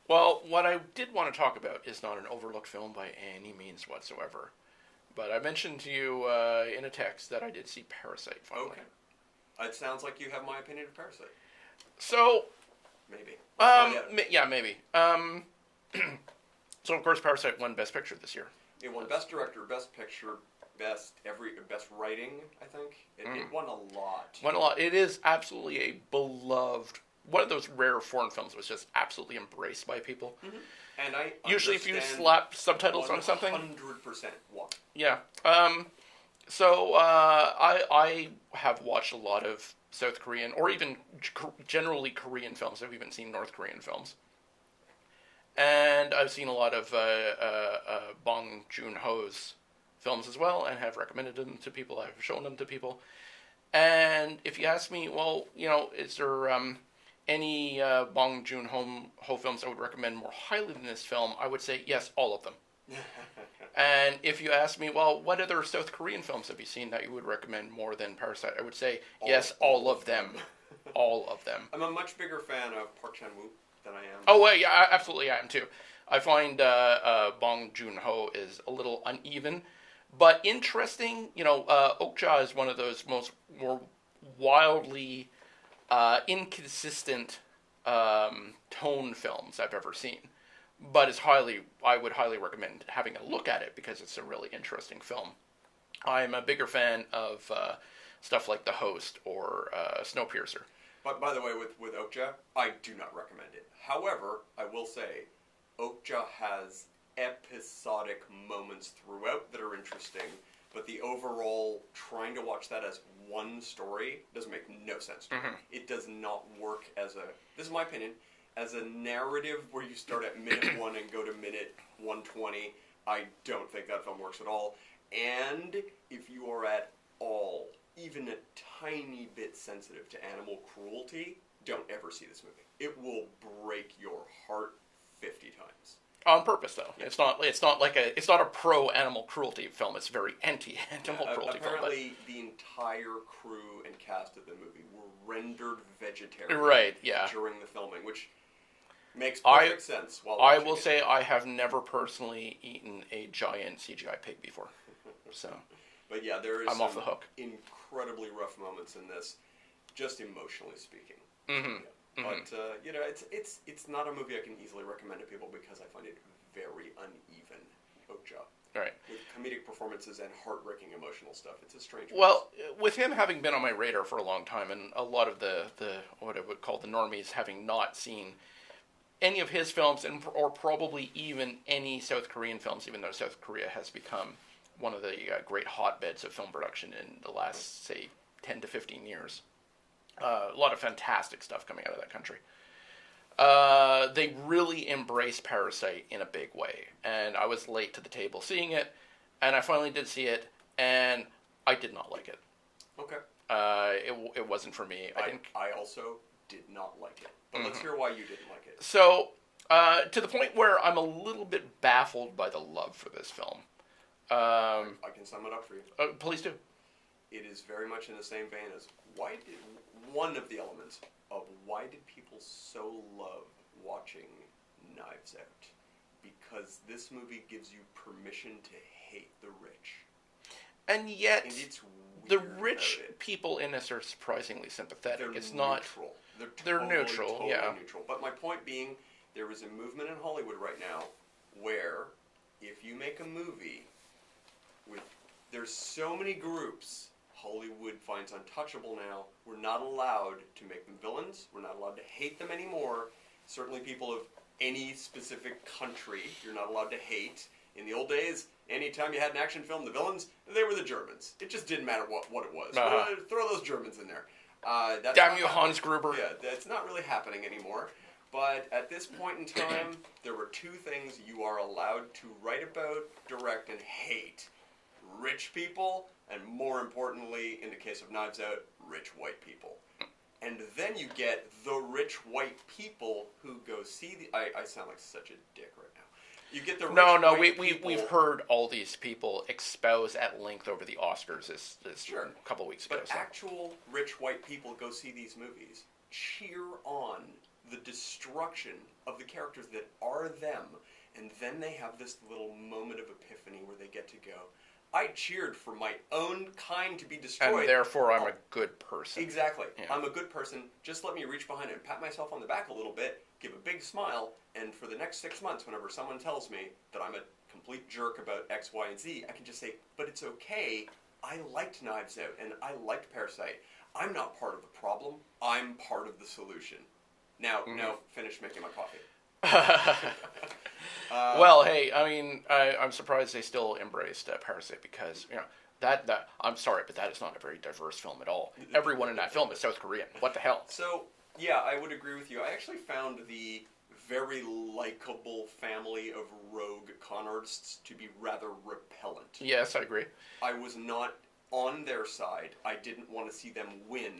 Well, what I did want to talk about is not an overlooked film by any means whatsoever. But I mentioned to you in a text that I did see Parasite finally. Okay. It sounds like you have my opinion of Parasite. So, maybe. yeah, maybe. So, of course, Parasite won Best Picture this year. It won Best Director, Best Picture, Best Writing, I think. It won a lot. Won a lot. It is absolutely a beloved, one of those rare foreign films that was just absolutely embraced by people. Mm-hmm. And I usually if you slap subtitles on something... 100% won. Yeah. So, I have watched a lot of South Korean, or even generally Korean films. I've even seen North Korean films. And I've seen a lot of Bong Joon-ho's films as well, and have recommended them to people. I've shown them to people. And if you ask me, well, is there any Bong Joon-ho films I would recommend more highly than this film? I would say yes, all of them. And if you ask me, well, what other South Korean films have you seen that you would recommend more than Parasite? I would say yes, all of them. All of them. I'm a much bigger fan of Park Chan-wook than I am. Oh, well, yeah, absolutely, I am too. I find Bong Joon-ho is a little uneven, but interesting. Okja is one of those more wildly inconsistent tone films I've ever seen. But I would highly recommend having a look at it because it's a really interesting film. I'm a bigger fan of stuff like The Host or Snowpiercer. But by the way, with Okja, I do not recommend it. However, I will say, Okja has episodic moments throughout that are interesting, but the overall trying to watch that as one story doesn't make no sense to me. It does not work as this is my opinion, as a narrative where you start at minute 1 and go to minute 120. I don't think that film works at all. And if you are at all, even a tiny bit sensitive to animal cruelty, don't ever see this movie. It will break your heart 50 times. On purpose, though. Yeah. It's not a pro animal cruelty film. It's a very anti animal cruelty film. Apparently, the entire crew and cast of the movie were rendered vegetarian. Right. Yeah. During the filming, which makes perfect sense. I will say I have never personally eaten a giant CGI pig before. So. But yeah, there is I'm off the hook. Incredibly rough moments in this, just emotionally speaking. Mm-hmm. Yeah. But it's not a movie I can easily recommend to people because I find it very uneven. Okja. Right. With comedic performances and heartbreaking emotional stuff, it's a strange. Well, with him having been on my radar for a long time, and a lot of the what I would call the normies having not seen any of his films, or probably even any South Korean films, even though South Korea has become one of the great hotbeds of film production in the last, say, 10 to 15 years. A lot of fantastic stuff coming out of that country. They really embrace Parasite in a big way. And I was late to the table seeing it, and I finally did see it, and I did not like it. Okay. It wasn't for me. I also did not like it. But let's hear why you didn't like it. So, to the point where I'm a little bit baffled by the love for this film. I can sum it up for you. Please do. It is very much in the same vein as one of the elements of why did people so love watching Knives Out? Because this movie gives you permission to hate the rich. And yet, And it's the weird rich about it. people in this are surprisingly sympathetic. They're It's neutral. not. They're neutral, totally yeah. neutral. But my point being, there is a movement in Hollywood right now where if you make a movie with, there's so many groups Hollywood finds untouchable now. We're not allowed to make them villains. We're not allowed to hate them anymore. Certainly people of any specific country, you're not allowed to hate. In the old days, anytime you had an action film, the villains, they were the Germans. It just didn't matter what it was. Throw those Germans in there. That's Damn you, Hans Gruber. Yeah, that's not really happening anymore. But at this point in time, there were two things you are allowed to write about, direct, and hate. Rich people, and more importantly, in the case of Knives Out, rich white people. And then you get the rich white people who go see the... I sound like such a dick right now. You get the rich white people... We've heard all these people espouse at length over the Oscars this Sure. a couple weeks ago. But actual rich white people go see these movies, cheer on the destruction of the characters that are them, and then they have this little moment of epiphany where they get to go, I cheered for my own kind to be destroyed. And therefore I'm a good person. Exactly. Yeah. I'm a good person. Just let me reach behind and pat myself on the back a little bit, give a big smile, and for the next 6 months, whenever someone tells me that I'm a complete jerk about X, Y, and Z, I can just say, but it's okay. I liked Knives Out, and I liked Parasite. I'm not part of the problem. I'm part of the solution. Now, finish making my coffee. Well, hey, I mean, I'm surprised they still embraced Parasite because, that I'm sorry, but that is not a very diverse film at all. Everyone in that film is South Korean. What the hell? So, yeah, I would agree with you. I actually found the very likable family of rogue con artists to be rather repellent. Yes, I agree. I was not on their side. I didn't want to see them win.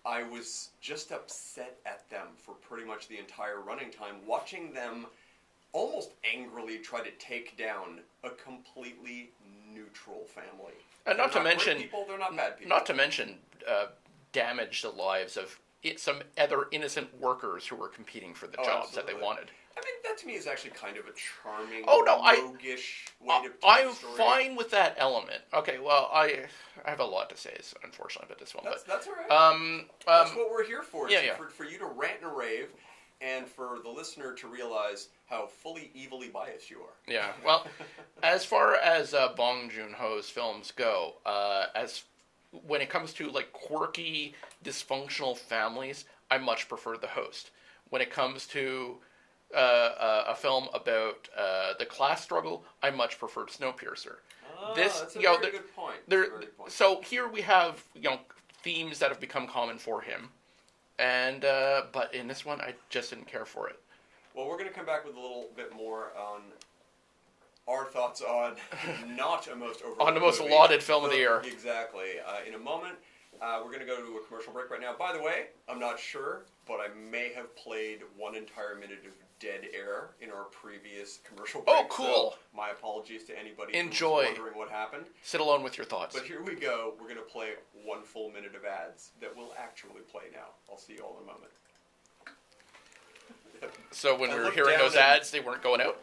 I was just upset at them for pretty much the entire running time, watching them almost angrily try to take down a completely neutral family. And not to mention, people, they're not bad people. Not to mention, damage the lives of some other innocent workers who were competing for the jobs that they wanted. I think that to me is actually kind of a charming, roguish way to tell I'm the story. fine with that element. Okay, well, I have a lot to say, unfortunately, about this one. That's all right. That's what we're here for. Yeah. For you to rant and rave, and for the listener to realize how fully evilly biased you are. Yeah, well, as far as Bong Joon-ho's films go, when it comes to like quirky, dysfunctional families, I much prefer The Host. When it comes to a film about the class struggle, I much prefer Snowpiercer. That's a very good point. So here we have themes that have become common for him, and but in this one, I just didn't care for it. Well, we're going to come back with a little bit more on our thoughts on not a most overlooked on the most movie, lauded film of the year. Exactly. In a moment, we're going to go to a commercial break right now. By the way, I'm not sure, but I may have played one entire minute of dead air in our previous commercial break. Oh, cool. So my apologies to anybody Enjoy. who's wondering what happened. Sit alone with your thoughts. But here we go. We're going to play 1 full minute of ads that will actually play now. I'll see you all in a moment. So when we were hearing those ads, they weren't going out?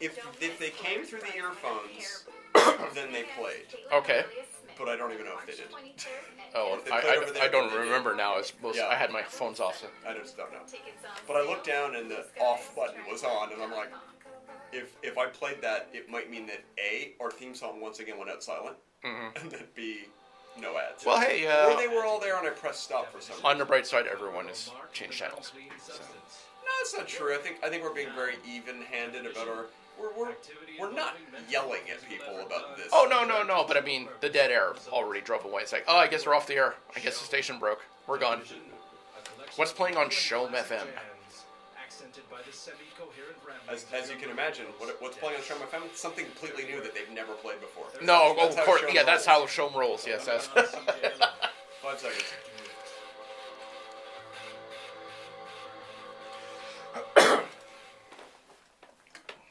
If they came through the earphones, then they played. Okay. But I don't even know if they did. Oh, If they played over there, I don't then they did. remember now. Yeah. I had my phones off. So. I just don't know. But I looked down and the off button was on, and I'm like, if I played that, it might mean that A, our theme song once again went out silent, and that B, no ads. Well, hey, or they were all there and I pressed stop for some reason. On the bright side, everyone has changed channels. So. No, that's not true. I think we're being very even-handed about our... We're not yelling at people about this. Oh, no. But I mean, the dead air already drove away. It's like, oh, I guess we're off the air. I guess the station broke. We're gone. What's playing on Show FM? accented by the semi-coherent As you can imagine, what's playing on the show, my family, something completely new that they've never played before. No, That's of how course, Showm yeah, that's rolls. how Showm rolls. Yes, that's. 5 seconds.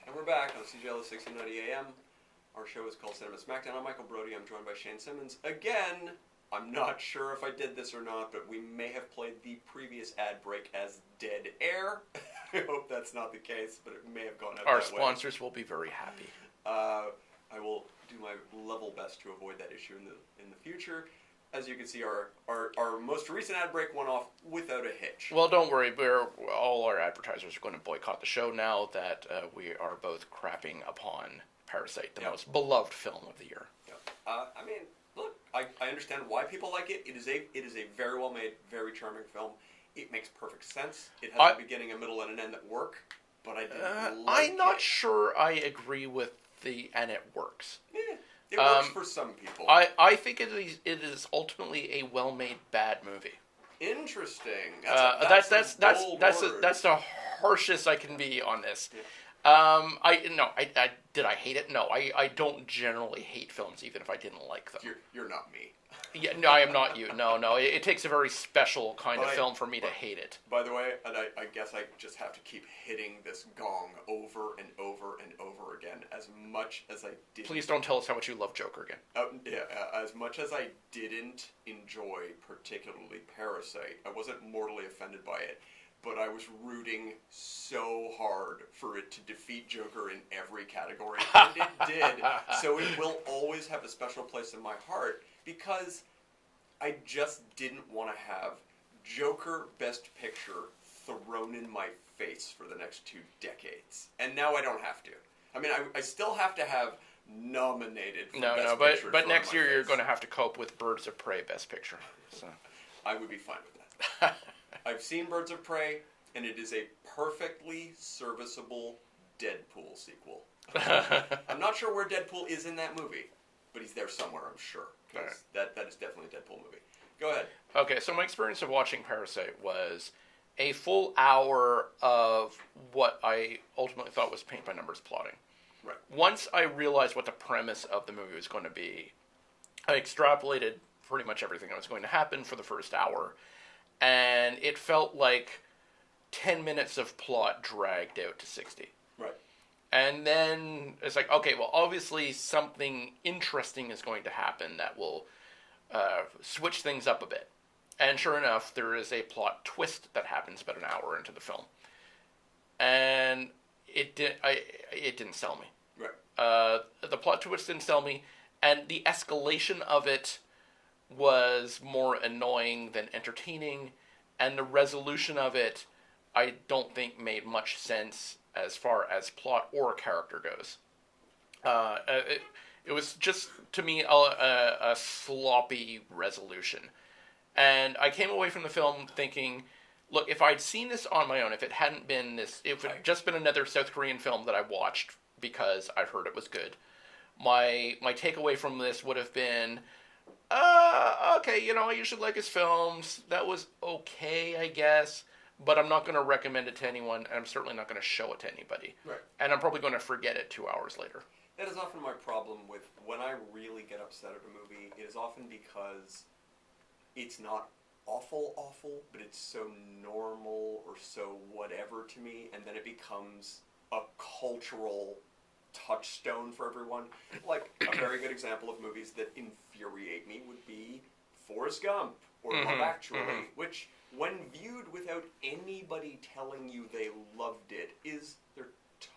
And we're back on CJL 1690 AM. Our show is called Cinema Smackdown. I'm Michael Brody. I'm joined by Shane Simmons. Again, I'm not sure if I did this or not, but we may have played the previous ad break as dead air. I hope that's not the case, but it may have gone out Our that way. sponsors will be very happy. I will do my level best to avoid that issue in the future. As you can see, our most recent ad break went off without a hitch. Well, don't worry. All our advertisers are going to boycott the show now that we are both crapping upon Parasite, the most beloved film of the year. Yep. I mean, look, I understand why people like it. It is a very well made, very charming film. It makes perfect sense. It has a beginning, a middle, and an end that work. But I didn't like I'm not sure I agree with and it works. Yeah, it works for some people. I think it is ultimately a well-made bad movie. Interesting. That's the harshest I can be on this. Yeah. Did I hate it? No, I don't generally hate films, even if I didn't like them. You're not me. Yeah, no, I am not you. No. It takes a very special kind of film for me to hate it. By the way, and I guess I just have to keep hitting this gong over and over and over again, as much as I did. Please don't tell us how much you love Joker again. As much as I didn't enjoy particularly Parasite, I wasn't mortally offended by it, but I was rooting so hard for it to defeat Joker in every category, and it did. So it will always have a special place in my heart, because I just didn't want to have Joker Best Picture thrown in my face for the next 2 decades. And now I don't have to. I mean, I still have to have nominated for Best Picture. But next year you're going to have to cope with Birds of Prey Best Picture. So I would be fine with that. I've seen Birds of Prey, and it is a perfectly serviceable Deadpool sequel. I'm not sure where Deadpool is in that movie, but he's there somewhere, I'm sure. Because that is definitely a Deadpool movie. Go ahead. Okay, so my experience of watching Parasite was a full hour of what I ultimately thought was paint-by-numbers plotting. Right. Once I realized what the premise of the movie was going to be, I extrapolated pretty much everything that was going to happen for the first hour, and it felt like 10 minutes of plot dragged out to 60. Right. And then it's like, okay, well, obviously something interesting is going to happen that will switch things up a bit. And sure enough, there is a plot twist that happens about an hour into the film. And it didn't sell me. Right. The plot twist didn't sell me, and the escalation of it was more annoying than entertaining, and the resolution of it I don't think made much sense as far as plot or character goes. It was just, to me, a sloppy resolution. And I came away from the film thinking, look, if I'd seen this on my own, if it hadn't been this, if it had just been another South Korean film that I watched because I heard it was good, my takeaway from this would have been, okay, I usually like his films. That was okay, I guess. But I'm not going to recommend it to anyone, and I'm certainly not going to show it to anybody. Right. And I'm probably going to forget it 2 hours later. That is often my problem with when I really get upset at a movie. It is often because it's not awful, but it's so normal or so whatever to me, and then it becomes a cultural touchstone for everyone. Like, a very good example of movies that infuriate me would be Forrest Gump or Love Actually, which, when viewed without anybody telling you they loved it, they're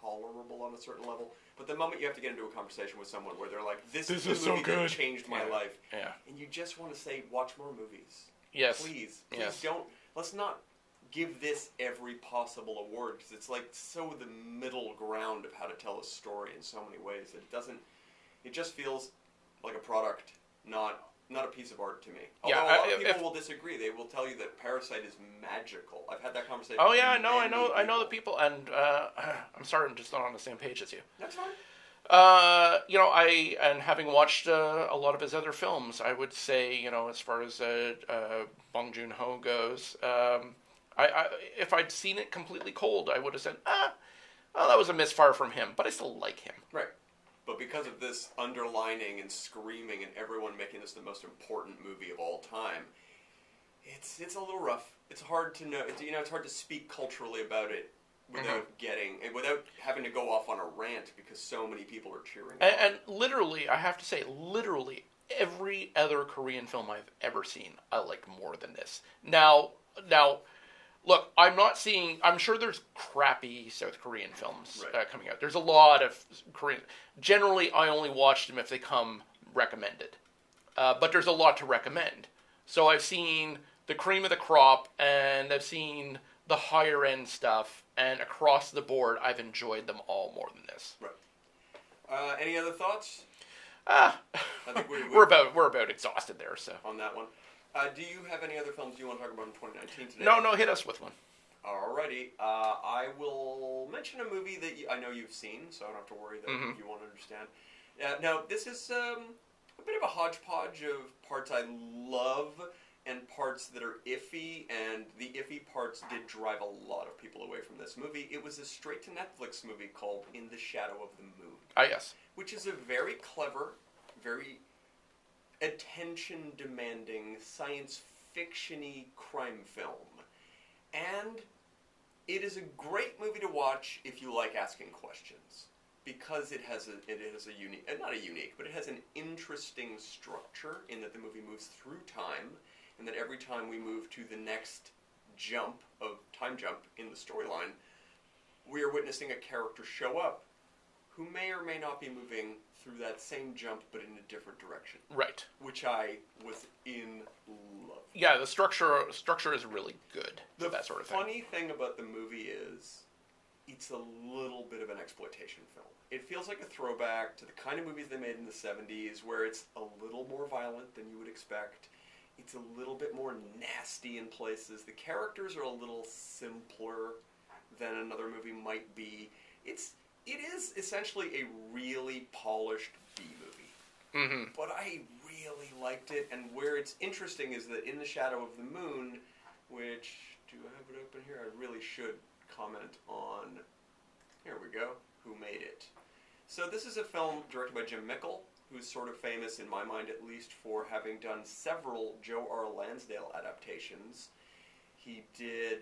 tolerable on a certain level. But the moment you have to get into a conversation with someone where they're like, this is the movie that changed my life, and you just want to say, watch more movies. Yes. Please yes. Don't, let's not give this every possible award, because it's like so the middle ground of how to tell a story in so many ways that it just feels like a product, not a piece of art to me. Although a lot of people will disagree. They will tell you that Parasite is magical. I've had that conversation. Oh yeah, I know the people, and I'm sorry, I'm just not on the same page as you. That's fine. And having watched a lot of his other films, I would say, as far as Bong Joon-ho goes, If I'd seen it completely cold, I would have said, well, that was a misfire from him, but I still like him. Right. But because of this underlining and screaming and everyone making this the most important movie of all time, it's a little rough. It's hard to know. It's hard to speak culturally about it without without having to go off on a rant because so many people are cheering. And literally, I have to say, literally every other Korean film I've ever seen, I like more than this. Now, look, I'm sure there's crappy South Korean films coming out. There's a lot of Korean. Generally, I only watch them if they come recommended. But there's a lot to recommend. So I've seen the cream of the crop, and I've seen the higher end stuff, and across the board, I've enjoyed them all more than this. Right. Any other thoughts? I think we're about exhausted there. So on that one, do you have any other films you want to talk about in 2019 today? No, hit us with one. Alrighty, I will mention a movie that I know you've seen, so I don't have to worry that you won't understand. Now, this is a bit of a hodgepodge of parts I love and parts that are iffy, and the iffy parts did drive a lot of people away from this movie. It was a straight-to-Netflix movie called In the Shadow of the Moon. Ah, yes. Which is a very clever, very attention-demanding, science fiction-y crime film. And it is a great movie to watch if you like asking questions, because it has a unique, not a unique, but it has an interesting structure in that the movie moves through time, and that every time we move to the next time jump in the storyline, we are witnessing a character show up who may or may not be moving through that same jump, but in a different direction. Right. Which I was in love. Yeah, the structure is really good for that sort of thing. The funny thing about the movie is it's a little bit of an exploitation film. It feels like a throwback to the kind of movies they made in the 70s, where it's a little more violent than you would expect. It's a little bit more nasty in places. The characters are a little simpler than another movie might be. It is essentially a really polished B-movie. But I really liked it, and where it's interesting is that In the Shadow of the Moon, which, do I have it open here? I really should comment on, here we go, who made it. So this is a film directed by Jim Mickle, who's sort of famous, in my mind at least, for having done several Joe R. Lansdale adaptations. He did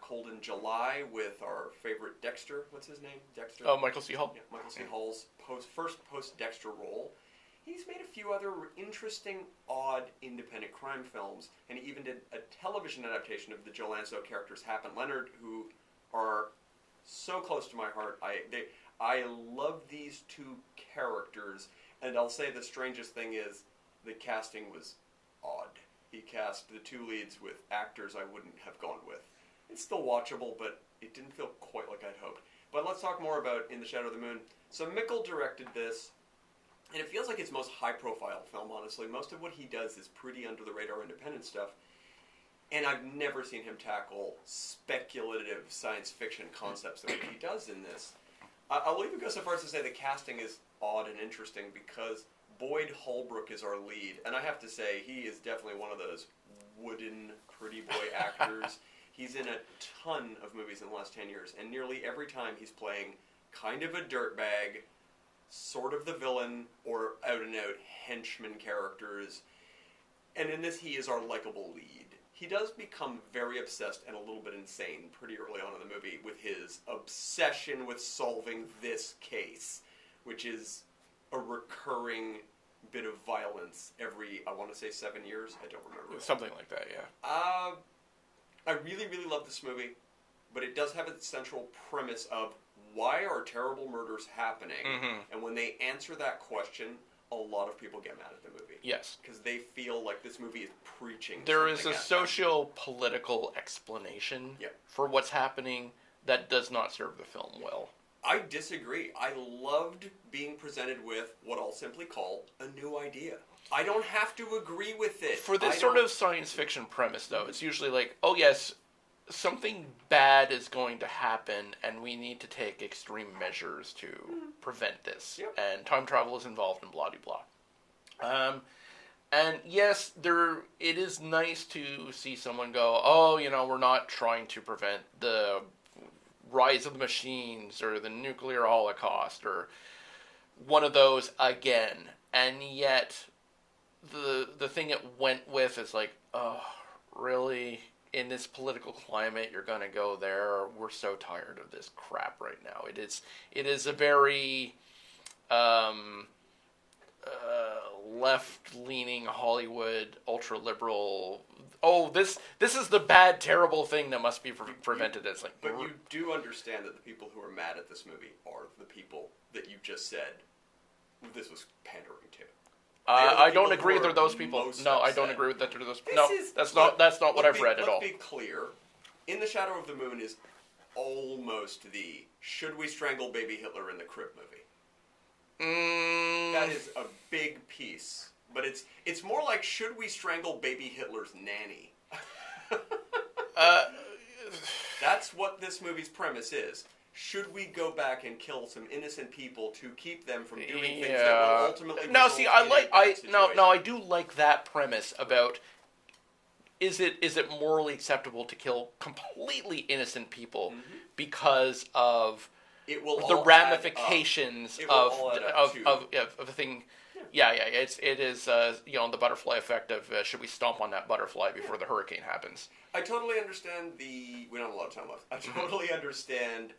Cold in July with our favorite Dexter. What's his name? Dexter? Oh, Michael C. Hall. Yeah, Michael C. Hall's first post-Dexter role. He's made a few other interesting, odd, independent crime films, and he even did a television adaptation of the Joe Lansdale characters Hap and Leonard, who are so close to my heart. I love these two characters, and I'll say the strangest thing is the casting was odd. He cast the two leads with actors I wouldn't have gone with. It's still watchable, but it didn't feel quite like I'd hoped. But let's talk more about In the Shadow of the Moon. So Mickle directed this, and it feels like his most high-profile film, honestly. Most of what he does is pretty under-the-radar independent stuff, and I've never seen him tackle speculative science fiction concepts the way he does in this. I'll even go so far as to say the casting is odd and interesting because Boyd Holbrook is our lead, and I have to say, he is definitely one of those wooden, pretty boy actors. He's in a ton of movies in the last 10 years, and nearly every time he's playing kind of a dirtbag, sort of the villain, or out-and-out henchman characters. And in this, he is our likable lead. He does become very obsessed and a little bit insane pretty early on in the movie with his obsession with solving this case, which is a recurring bit of violence every, I want to say 7 years. I don't remember. Something like that, yeah. I really, really love this movie, but it does have its central premise of why are terrible murders happening? And when they answer that question, a lot of people get mad at the movie. Yes. Because they feel like this movie is preaching. There is a socio-political explanation for what's happening that does not serve the film well. I disagree. I loved being presented with what I'll simply call a new idea. I don't have to agree with it. For this sort of science fiction premise, though, it's usually like, oh yes, something bad is going to happen, and we need to take extreme measures to prevent this. And time travel is involved, and blah-de-blah. And yes, it is nice to see someone go, oh, we're not trying to prevent the rise of the machines or the nuclear holocaust or one of those again. And yet, the thing it went with is like, oh, really? In this political climate, you're going to go there? We're so tired of this crap right now. It is a very left-leaning Hollywood, ultra-liberal. Oh, this is the bad, terrible thing that must be prevented. It's like, but you do understand that the people who are mad at this movie are the people that you just said this was pandering to. I don't agree they're those people. No, I don't agree with that they're those people. No, that's not what I've read at all. Let's be clear. In the Shadow of the Moon is almost the should we strangle baby Hitler in the crib movie. That is a big piece. But it's more like should we strangle baby Hitler's nanny. That's what this movie's premise is. Should we go back and kill some innocent people to keep them from doing things that will ultimately result I do like that premise about is it morally acceptable to kill completely innocent people because of the ramifications of a thing. Yeah, it is the butterfly effect of should we stomp on that butterfly before the hurricane happens. I totally understand we don't have a lot of time left. I totally understand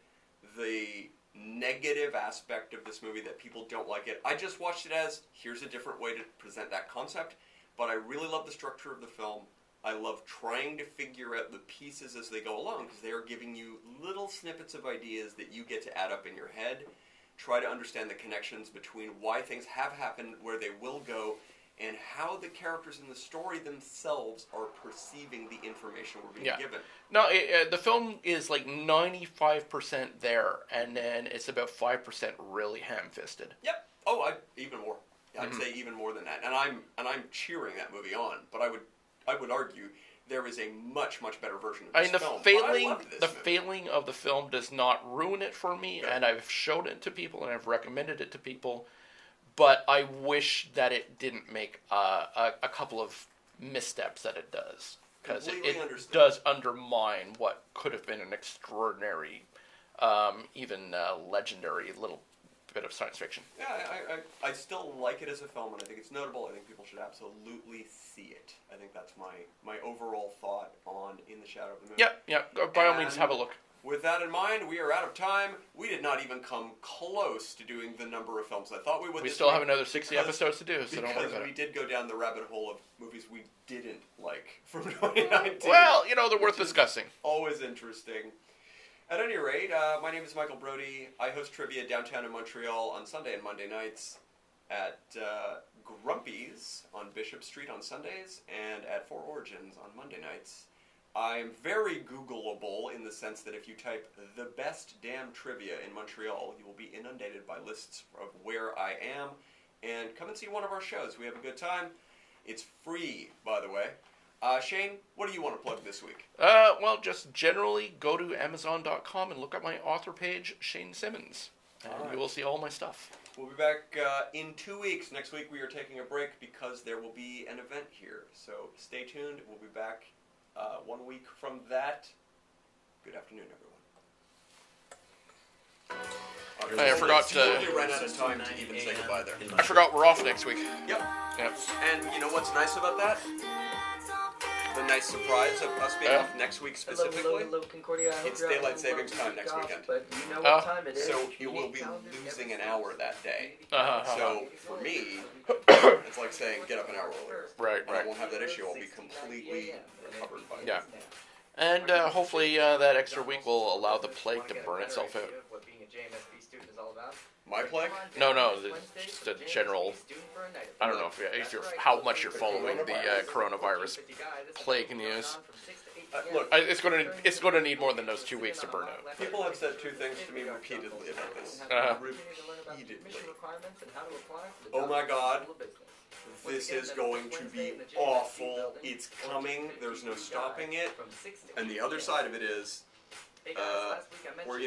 the negative aspect of this movie that people don't like it. I just watched it as here's a different way to present that concept, but I really love the structure of the film. I love trying to figure out the pieces as they go along because they are giving you little snippets of ideas that you get to add up in your head. Try to understand the connections between why things have happened, where they will go, and how the characters in the story themselves are perceiving the information we're being given. No, the film is like 95% there, and then it's about 5% really ham-fisted. Yep. Oh, even more. I'd say even more than that. And I'm cheering that movie on. But I would argue there is a much, much better version of this film. The failing of the film does not ruin it for me, and I've showed it to people and I've recommended it to people. But I wish that it didn't make a couple of missteps that it does. Because it does undermine what could have been an extraordinary, even legendary little bit of science fiction. Yeah, I still like it as a film, and I think it's notable. I think people should absolutely see it. I think that's my overall thought on In the Shadow of the Moon. Yeah. By all means, have a look. With that in mind, we are out of time. We did not even come close to doing the number of films I thought we would. We still have another 60 episodes to do, so don't worry about it. Because we did go down the rabbit hole of movies we didn't like from 2019. Well, they're worth discussing. Always interesting. At any rate, my name is Michael Brody. I host trivia downtown in Montreal on Sunday and Monday nights at Grumpy's on Bishop Street on Sundays and at Four Origins on Monday nights. I'm very Googleable in the sense that if you type the best damn trivia in Montreal, you will be inundated by lists of where I am. And come and see one of our shows. We have a good time. It's free, by the way. Shane, what do you want to plug this week? Well, just generally go to Amazon.com and look at my author page, Shane Simmons. And you will see all my stuff. We'll be back in 2 weeks. Next week we are taking a break because there will be an event here. So stay tuned. We'll be back 1 week from that. Good afternoon, everyone. I forgot to... We ran out of time to even say goodbye there. I forgot we're off next week. Yep. And you know what's nice about that? The nice surprise of us being off next week specifically. Hello, Concordia. It's daylight savings time next weekend. But you know what time it is. So you will be losing an hour that day. So for me, it's like saying get up an hour earlier. Right. I won't have that issue. I'll be completely recovered by then. Yeah. And hopefully that extra week will allow the plague to burn itself out. What being a JMSB student is all about. My plague? No, just the general. I don't know how much you're following the coronavirus plague news. Look, It's going to need more than those 2 weeks to burn out. people have said two things to me repeatedly about this. Repeatedly. Oh my God. This is going to be awful. It's coming. There's no stopping it. And the other side of it is, we're,